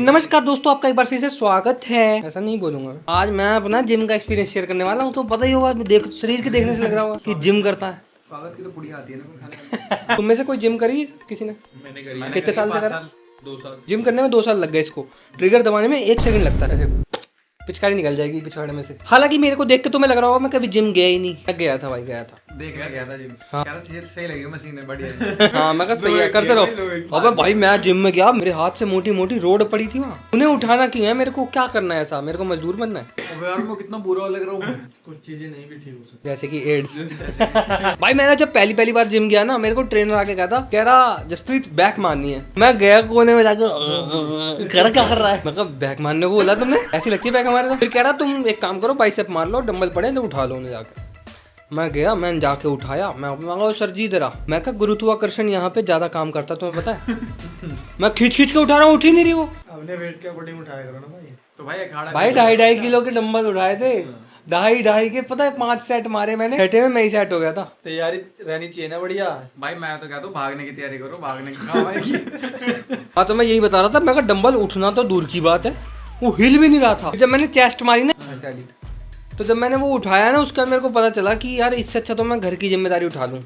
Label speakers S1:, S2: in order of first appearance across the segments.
S1: नमस्कार दोस्तों, आपका एक बार फिर से स्वागत है। ऐसा नहीं बोलूंगा, आज मैं अपना जिम का एक्सपीरियंस शेयर करने वाला हूँ। तो पता ही होगा, देख शरीर के देखने से लग रहा होगा कि जिम करता है।
S2: स्वागत की तो पुड़िया आती है ना।
S1: तुम में से कोई जिम करी किसी ने?
S2: मैंने करी।
S1: कितने साल से करा?
S2: 2 साल।
S1: जिम करने में 2 साल लग गए इसको। ट्रिगर दबाने में 1 सेकंड लगता है, ऐसे पिचकारी निकल जाएगी पिछवाड़े में से। हालांकि मेरे को देख के तुम्हें लग रहा होगा मैं कभी जिम गया ही नहीं। मैं गया था भाई, गया था
S2: देखने गया था जिम।
S1: हाँ।
S2: कह रहा सही लगी मशीन बढ़िया।
S1: हाँ मैं कहा सही है, करते रहो। अबे भाई मैं जिम में गया, मेरे हाथ से मोटी मोटी रोड पड़ी थी वहाँ। उन्हें उठाना क्यों है? मेरे को क्या करना है ऐसा? मेरे को मजदूर बनना है?
S2: अबे यार मैं कितना बुरा लग रहा हूँ। कुछ चीजें नहीं भी ठीक हो सकती,
S1: जैसे कि एड्स। भाई मैंने जब पहली बार जिम गया ना, मेरे को ट्रेनर आके कहा था, कह रहा जसप्रीत बैक मारनी है। मैं गया कोने में जाकर क्या कर रहा है? मैं कहा बैक मारने को बोला तुमने? ऐसी लगती है बैक हमारे। तो फिर कह रहा तुम एक काम करो, बाइसेप मार लो, डंबल पड़े तो उठा लो उन्हें जाके। मैं गया, मैंने जाके उठाया। मैं सर जी इधर आ। मैं कहा गुरुत्वाकर्षण यहाँ पे ज्यादा काम करता, तुम्हें पता है? मैं खींच खींच के उठा रहा हूँ, उठ ही नहीं रही वो।
S2: अपने वेट के अकॉर्डिंग उठाया करो ना भाई। तो भाई अखाड़ा
S1: भाई 2.5 किलो के डंबल उठाए थे। 2.5 के पता है 5 सेट मारे मैंने। छठे में मैं ही सेट हो गया था।
S2: तैयारी रहनी चाहिए ना बढ़िया। भाई मैं तो कहता हूँ भागने की तैयारी करो, भागने की कहाँ भाई।
S1: हाँ तो मैं यही बता रहा था, मैं कहा डंबल उठना तो दूर की बात है, वो हिल भी नहीं रहा था। जब मैंने चेस्ट मारी ना, तो जब मैंने वो उठाया ना, उसका मेरे को पता चला कि यार इससे अच्छा तो मैं घर की जिम्मेदारी उठा लूं।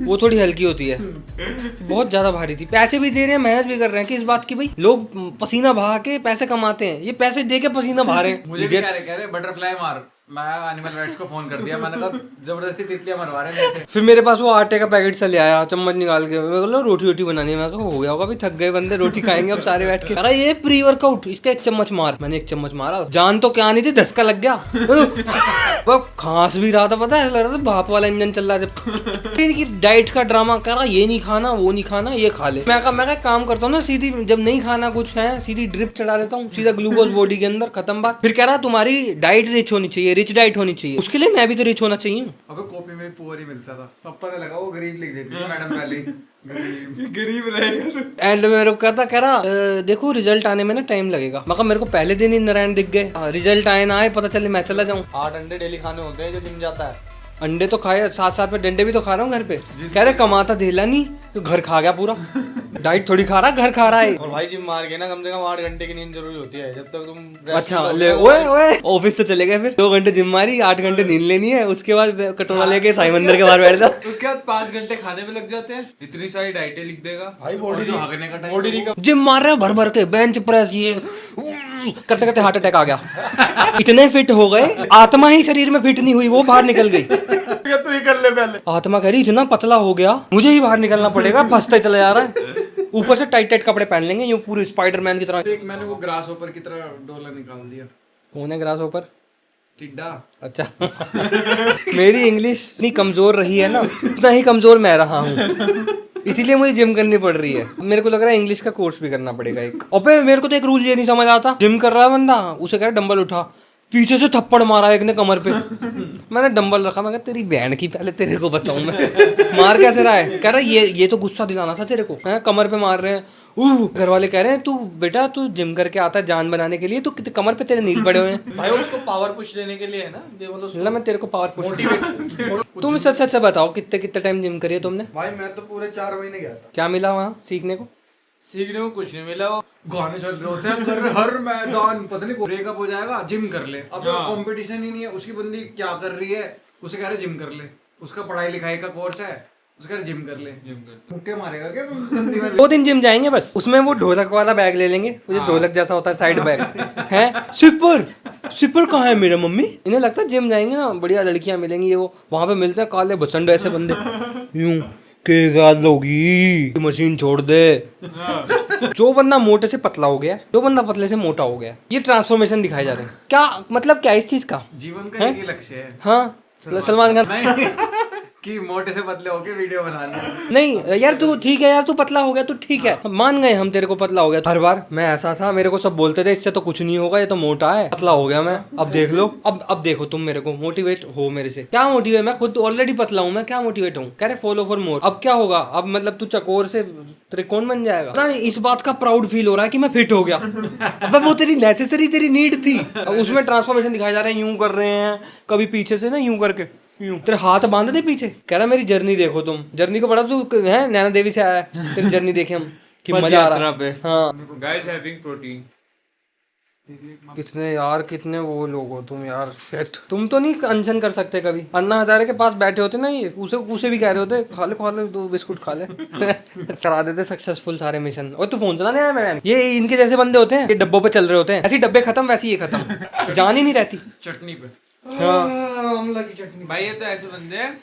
S1: वो थोड़ी हल्की होती है, बहुत ज्यादा भारी थी। पैसे भी दे रहे हैं, मेहनत भी कर रहे हैं। किस बात की भाई? लोग पसीना बहा के पैसे कमाते हैं, ये पैसे दे के पसीना बहा रहे हैं।
S2: मुझे भी कह रहे बटरफ्लाई मार। मैं एनिमल राइट्स को फोन कर दिया, मैंने कहा जबरदस्ती तितलियां मरवा रहे हैं।
S1: फिर मेरे पास वो आटे का पैकेट सा ले आया, चम्मच निकाल के। मैं बोला रोटी रोटी बनानी है। मैं कहा हो गया होगा, अभी थक गए बंदे, रोटी खाएंगे अब सारे बैठ के। अरे ये प्री वर्कआउट, इसका 1 चम्मच मार। मैंने 1 चम्मच मारा, जान तो क्या नहीं थी, धक्का लग गया। वो खांस भी रहा था, पता है, लग रहा था भाप वाला इंजन चल रहा था। डाइट का ड्रामा कर रहा, ये नहीं खाना, वो नहीं खाना, ये खा ले। मैं कहा काम करता हूँ ना, सीधी जब नहीं खाना कुछ है, सीधी ड्रिप चढ़ा देता हूँ, सीधा ग्लूकोज बॉडी के अंदर, खत्म बात। फिर कह रहा तुम्हारी डाइट रिच होनी चाहिए, रिच डाइट होनी चाहिए। उसके लिए मैं भी तो रिच होना चाहिए।
S2: अबे कॉपी में पुअर ही मिलता था, सब पता लगा वो गरीब लिख देती थी मैडम पहले। गरीब रहेगा।
S1: एंड में मेरे को कहता, कह रहा देखो रिजल्ट आने में ना टाइम लगेगा। मगर मेरे को पहले दिन ही नारायण दिख गए। रिजल्ट आए ना आए, पता चले मैं चला जाऊँ।
S2: 8 अंडे डेली खाने होते हैं जो जिम जाता है।
S1: अंडे तो खाए, साथ में डंडे भी तो खा रहा हूँ घर पे। कह रहे कमाता धेला नहीं तो घर खा गया पूरा। डाइट थोड़ी खा रहा, घर खा रहा है।
S2: और भाई जिम मार के ना कम से कम 8 घंटे की नींद जरूरी होती है, जब तक तुम
S1: अच्छा ले ओए ऑफिस तो चले गए, फिर 2 घंटे जिम मारी, 8 घंटे नींद लेनी है, उसके बाद कटोरा लेके साई मंदिर के बाहर बैठ जा।
S2: उसके बाद 5 घंटे खाने में लग जाते हैं। इतनी सारी डाइटें लिख देगा भाई। बॉडी भागने का टाइम, बॉडी
S1: जिम मार रहे भर भर के, बेंच प्रेस, ये करते करते हार्ट अटैक आ गया। इतने फिट हो गए, आत्मा ही शरीर में फिट नहीं हुई, वो बाहर निकल गई।
S2: तू ही कर ले पहले।
S1: आत्मा कह रही इतना पतला हो गया, मुझे ही बाहर निकलना पड़ेगा, फंसते चला जा रहा है। ऊपर से टाइट टाइट कपड़े पहन लेंगे, यूं पूरे स्पाइडरमैन की तरह।
S2: एक मैंने वो ग्रास ऊपर की तरह डोला निकाल दिया।
S1: कौन है ग्रास ऊपर?
S2: टिड्डा।
S1: अच्छा। मेरी इंग्लिश इतनी कमजोर रही है ना, उतना ही कमजोर मैं रहा हूँ, इसीलिए मुझे जिम करनी पड़ रही है। मेरे को लग रहा है इंग्लिश का कोर्स भी करना पड़ेगा एक। अबे मेरे को तो एक रूल ये नहीं समझ आता, जिम कर रहा है बंदा, उसे कह रहा डंबल उठा, पीछे से थप्पड़ मारा एक ने कमर पे। मैंने डंबल रखा, मैं कहा तेरी बहन की, पहले तेरे को बताऊं मैं। मार कैसे रहा है? कह रहा ये तो गुस्सा दिलाना था तेरे को, है कमर पे मार रहे हैं। घर वाले कह रहे हैं तू बेटा तू जिम करके आता है जान बनाने के लिए, तो कमर पे तेरे नील पड़े हुए हैं।
S2: भाई उसको पावर पुश देने के लिए है ना,
S1: मतलब मैं तेरे को पावर पुश। तुम सच सच बताओ कितने टाइम जिम करी है तुमने?
S2: भाई मैं तो पूरे 4 महीने गया था।
S1: क्या मिला वहाँ सीखने को?
S2: सीखने को कुछ नहीं मिला। वो गाने चल रहे होते हैं हर मैदान, पता नहीं ब्रेकअप हो जाएगा, जिम कर ले। अब कंपटीशन ही नहीं है, उसकी बंदी क्या कर रही है, उसे कह रहे जिम कर ले, उसका पढ़ाई लिखाई का कोर्स है, उसे कह रहे जिम कर ले। मुक्के मारेगा क्या बंदी में?
S1: 2 दिन जिम जाएंगे बस, उसमें वो ढोलक वाला बैग ले लेंगे, वो जो ढोलक जैसा होता है साइड बैग है। सिपर कहाँ है मेरा मम्मी? इन्हें लगता है जिम जाएंगे ना बढ़िया लड़कियां मिलेंगी, ये वो वहां पे मिलते हैं काले बसंड ऐसे बंदे, यूं के गाल होगी, मशीन छोड़ दे। जो बंदा मोटे से पतला हो गया, जो बंदा पतले से मोटा हो गया, ये ट्रांसफॉर्मेशन दिखाए जा रहे हैं। क्या मतलब क्या इस चीज का?
S2: जीवन का एक ही लक्ष्य है।
S1: हाँ सलमान खान
S2: कि मोटे से पतले होके वीडियो बनाना।
S1: नहीं यार तू ठीक है यार, तू पतला हो गया, तू ठीक है, मान गए हम तेरे को पतला हो गया। हर बार मैं ऐसा था, मेरे को सब बोलते थे इससे तो कुछ नहीं होगा, ये तो मोटा है, पतला हो गया मैं। अब देख लो, अब देखो तुम मेरे को मोटिवेट हो मेरे से। क्या मोटिवेट? मैं खुद ऑलरेडी पतला हूँ, मैं क्या मोटिवेट हूँ? कह रहे फॉलो फॉर मोर। अब क्या होगा? अब मतलब तू चकोर से त्रिकोण बन जाएगा ना। इस बात का प्राउड फील हो रहा है कि मैं फिट हो गया। अब वो तेरी नेसेसरी, तेरी नीड थी। उसमें ट्रांसफॉर्मेशन दिखाए जा रहे हैं, यूं कर रहे हैं, कभी पीछे से ना यूं करके, तेरे हाथ बांध दे पीछे। कह रहा मेरी जर्नी देखो, तुम जर्नी को पढ़ा, तू है नैना देवी से आया है, तेरी जर्नी देखे हम कि मजा आ रहा है। हाँ
S3: guys having protein
S1: कितने यार, कितने वो लोग हो तुम यार, शिट। तुम तो नहीं अनशन कर सकते कभी। अन्ना हजारे के पास बैठे होते ना, ये उसे भी कह रहे होते खा ले 2 बिस्कुट खा ले। करा देते सक्सेसफुल सारे मिशन। और तू फोन चलाने आया मैम, ये इनके जैसे बंदे होते हैं, ये डब्बों पे चल रहे होते हैं, ऐसे डब्बे खत्म वैसे ये खत्म, जान ही नहीं रहती
S2: चटनी पे।
S1: हाँ।
S2: आमला की चटनी
S3: भाई ये तो ऐसे बंदे हैं,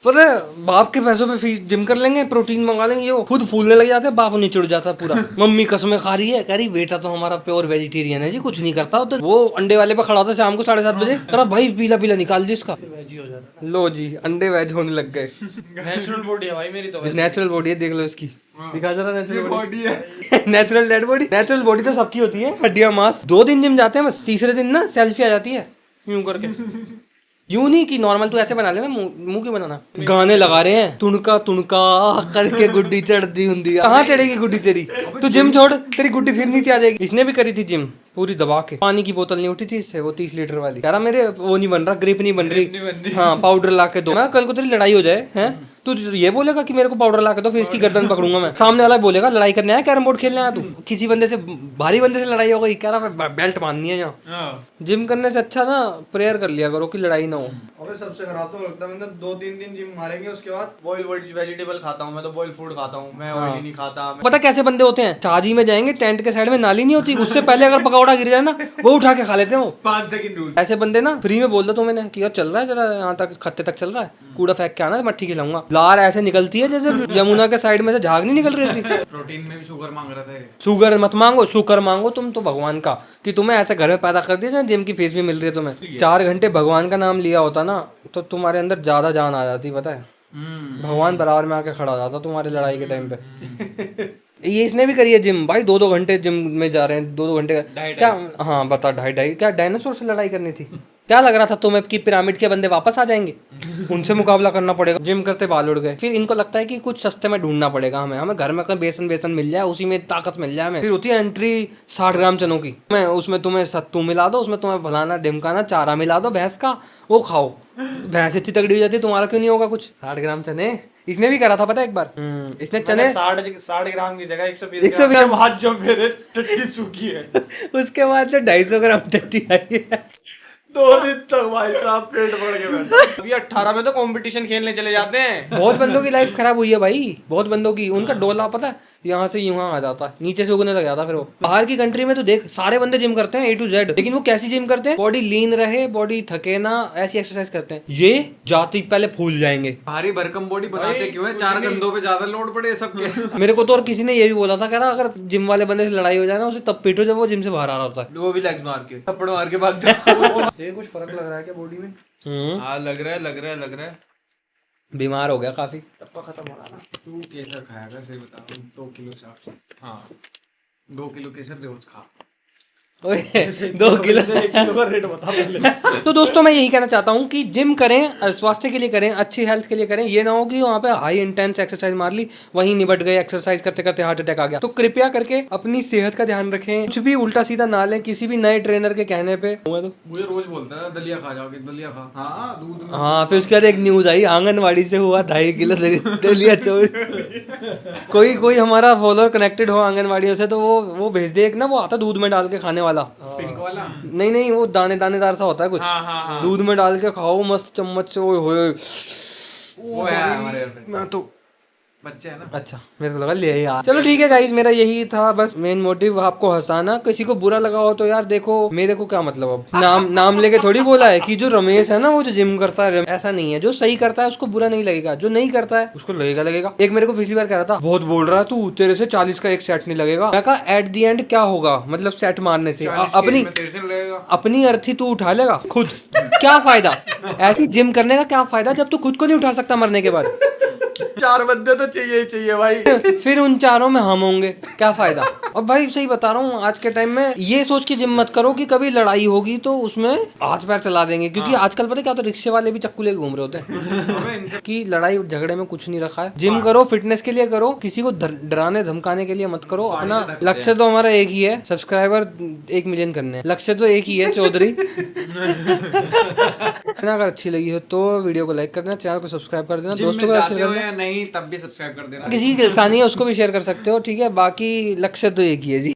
S1: पता है, बाप के पैसों पे फीस जिम कर लेंगे, प्रोटीन मंगा लेंगे, ये खुद फूलने लग जाते हैं, बाप निचुड़ जाता है पूरा। मम्मी कसमें खा रही है, कह रही बेटा तो हमारा प्योर वेजिटेरियन है जी, कुछ नहीं करता। तो वो अंडे वाले पे खड़ा होता शाम को 7:30 बजे, कह रहा भाई पीला पीला निकाल दी इसका, लो जी अंडे वेज होने लग गए।
S3: नेचुरल बॉडी है भाई मेरी तो।
S1: नेचुरल बॉडी है, देख लो इसकी, दिखा जरा नेचुरल
S2: बॉडी है।
S1: Natural dead body. Natural body तो सबकी होती है, हड्डियां मांस। 2 दिन जिम जाते हैं बस, तीसरे दिन ना सेल्फी आ जाती है यूं करके। यूं नहीं कि नॉर्मल तू ऐसे बना लेना, मुंह क्यों बनाना। गाने लगा रहे हैं, तुणका तुणका करके गुड्डी चढ़ती हुंदी। कहाँ चढ़ेगी गुड्डी तेरी, तू जिम छोड़, तेरी गुड्डी फिर नीचे आ जाएगी। इसने भी करी थी जिम पूरी दबा के, पानी की बोतल नहीं उठी थी इससे, वो 30 लीटर वाली। कह रहा मेरे वो नहीं बन रहा, ग्रिप नहीं बन रही। हाँ पाउडर ला के दो, मैं कल को तेरी लड़ाई हो जाए हैं, तू ये बोलेगा कि मेरे को पाउडर ला के दो, फिर इसकी गर्दन पकड़ूंगा मैं। सामने वाला बोलेगा लड़ाई करने आया, कैरम बोर्ड खेलने आया तू, किसी बंदे से, भारी बंदे से लड़ाई हो गई, कह रहा बेल्ट बांधनी है यहाँ। जिम करने से अच्छा ना प्रेयर कर लिया करो कि लड़ाई ना हो।
S3: अबे सबसे खराब तो लगता है, मतलब 2-3 दिन जिम मारेंगे, उसके बाद बॉयल वेजिटेबल खाता हूँ मैं, तो बॉयल फूड खाता हूँ मैं, ऑयली नहीं खाता।
S1: पता कैसे बंदे होते हैं, शादी में जाएंगे, टेंट के साइड में नाली नहीं होती, उससे पहले अगर पकौड़ा गिर जाए ना, वो उठा के खा लेते हैं वो।
S2: 5 सेकंड रूल।
S1: ऐसे बंदे ना फ्री में बोल दो तुम्हें कि यार चल रहा है, जरा यहाँ तक खत्ते तक चल रहा है, कूड़ा फेंक के आना, मट्ठी खिलाऊंगा। लार ऐसे निकलती है जैसे यमुना के साइड में से झाग नहीं निकल रही थी।
S2: प्रोटीन में भी शुगर मांग रहा था ये।
S1: शुगर मत मांगो, शुक्र मांगो तुम तो भगवान का, कि तुम्हें ऐसे घर में पैदा कर दिया, जिम की फीस भी मिल रही है तुम्हें। 4 घंटे भगवान का नाम लिया होता ना, तो तुम्हारे अंदर ज्यादा जान आ जाती, पता है। भगवान बराबर में आके खड़ा हो जाता तुम्हारी लड़ाई के टाइम पे। ये इसने भी करी है जिम भाई, 2-2 घंटे जिम में जा रहे हैं, 2-2 घंटे क्या। हाँ बता, 2.5 क्या डायनासोर से लड़ाई करनी थी। क्या लग रहा था तुम्हें कि पिरामिड के बंदे वापस आ जाएंगे, उनसे मुकाबला करना पड़ेगा। जिम करते बाल उड़ गए। फिर इनको लगता है कि कुछ सस्ते में ढूंढना पड़ेगा हमें घर में कहीं बेसन मिल जाए, उसी में ताकत मिल जाए हमें। फिर होती है एंट्री 60 ग्राम चनों की, मैं उसमें तुम्हें सत्तू मिला दो, उसमें तुम्हें फलाना ढिमकाना चारा मिला दो भैंस का, वो खाओ, भैंस इतनी तगड़ी हो जाती है, तुम्हारा क्यों नहीं होगा कुछ। 60 ग्राम चने इसने भी करा था पता है एक बार। इसने चने
S3: 60 ग्राम की जगह 120
S1: 120
S3: ग्राम हाथ जो मेरे टट्टी सूखी है।
S1: उसके बाद तो 250 ग्राम टट्टी आई है।
S3: 2 दिन तक भाई साहब पेट भर के बैठा। अभी 18 में तो कंपटीशन खेलने चले जाते हैं।
S1: बहुत बंदों की लाइफ खराब हुई है भाई, बहुत बंदों की। उनका डोला पता है यहाँ से यहाँ आ जाता है, नीचे से उगने लग जाता है। फिर वो बाहर की कंट्री में तो देख सारे बंदे जिम करते हैं A to Z, लेकिन वो कैसी जिम करते हैं, बॉडी लीन रहे, बॉडी थके ना, ऐसी एक्सरसाइज करते हैं। ये जाते ही पहले फूल जाएंगे।
S2: भारी भरकम बॉडी बनाते क्यों है, 4 कंधों पे ज्यादा लोड पड़े सबके।
S1: मेरे को तो और किसी ने ये भी बोला था, कह रहा अगर जिम वाले बंदे से लड़ाई हो जाए ना, उसे तब पीटो जब वो जिम से बाहर आ रहा होता है।
S2: वो भी लेग्स मार के थप्पड़ मार के भाग जाओ।
S3: ये कुछ फर्क लग रहा है क्या बॉडी में?
S2: हाँ लग रहा है।
S1: बीमार हो गया काफी।
S3: टप्पा खत्म हो रहा ना।
S2: तू केसर खाएगा, सही बता रहा हूँ, 2 किलो हिसाब से। हाँ 2 किलो केसर रोज खा।
S1: 2 किलो
S3: 1 किलो का रेट बता पहले।
S1: तो दोस्तों मैं यही कहना चाहता हूँ कि जिम करें, स्वास्थ्य के लिए करें, अच्छी हेल्थ के लिए करें। ये ना हो कि वहाँ पे हाई इंटेंस एक्सरसाइज मार ली, वहीं निबट गए, एक्सरसाइज करते करते हार्ट अटैक आ गया। तो कृपया करके अपनी सेहत का ध्यान रखें, कुछ भी उल्टा सीधा ना लें किसी भी नए ट्रेनर के कहने पे। तो
S2: मुझे रोज बोलता है दलिया खा जाओगे, दलिया खा। हाँ दूध में।
S1: हाँ फिर उसके बाद एक न्यूज आई, आंगनवाड़ी से हुआ 2.5 किलो दलिया चोरी। कोई हमारा फॉलोअर कनेक्टेड हो आंगनवाड़ियों से, तो वो भेज दे एक ना, वो आता दूध में डाल के खाने वाला।
S2: पिंक वाला
S1: नहीं वो दानेदार सा होता है कुछ। दूध में डाल के खाओ मस्त चम्मच से। ओए होए
S2: वो है हमारे घर पे।
S1: मैं तो
S2: बच्चे है ना।
S1: अच्छा मेरे को लगा ले यार। चलो ठीक है गाइस, मेरा यही था बस मेन मोटिव, आपको हंसाना। किसी को बुरा लगा हो तो यार देखो मेरे को क्या मतलब, अब नाम लेके थोड़ी बोला है कि जो रमेश है ना वो जो जिम करता है, ऐसा नहीं है। जो सही करता है उसको बुरा नहीं लगेगा, जो नहीं करता है उसको लगेगा। एक मेरे को पिछली बार कह रहा था, बहुत बोल रहा है तू, तेरे से 40 का एक सेट नहीं लगेगा। मैं कहा एट दी एंड क्या होगा, मतलब सेट मारने से अपनी अर्थी तू उठा लेगा खुद, क्या फायदा ऐसे जिम करने का, क्या फायदा जब तू खुद को नहीं उठा सकता मरने के बाद।
S3: 4 बंदे तो चाहिए ही चाहिए भाई।
S1: फिर उन 4 में हम होंगे, क्या फायदा। और भाई सही बता रहा हूँ, आज के टाइम में ये सोच के जिम मत करो कि कभी लड़ाई होगी तो उसमें हाथ पैर चला देंगे, क्योंकि आजकल पता क्या, तो रिक्शे वाले भी चक्कू लेके घूम रहे होते हैं। कि लड़ाई झगड़े में कुछ नहीं रखा है। जिम करो, फिटनेस के लिए करो, किसी को डराने धमकाने के लिए मत करो। अपना लक्ष्य तो हमारा एक ही है, सब्सक्राइबर 1 मिलियन करने हैं, लक्ष्य तो एक ही है चौधरी। अगर अच्छी लगी हो तो वीडियो को लाइक कर देना, चैनल को सब्सक्राइब कर देना, दोस्तों को शेयर कर देना।
S2: नहीं तब भी सब्सक्राइब कर देना।
S1: किसी की दिलसानी है उसको भी शेयर कर सकते हो, ठीक है। बाकी लक्ष्य तो एक ही है जी।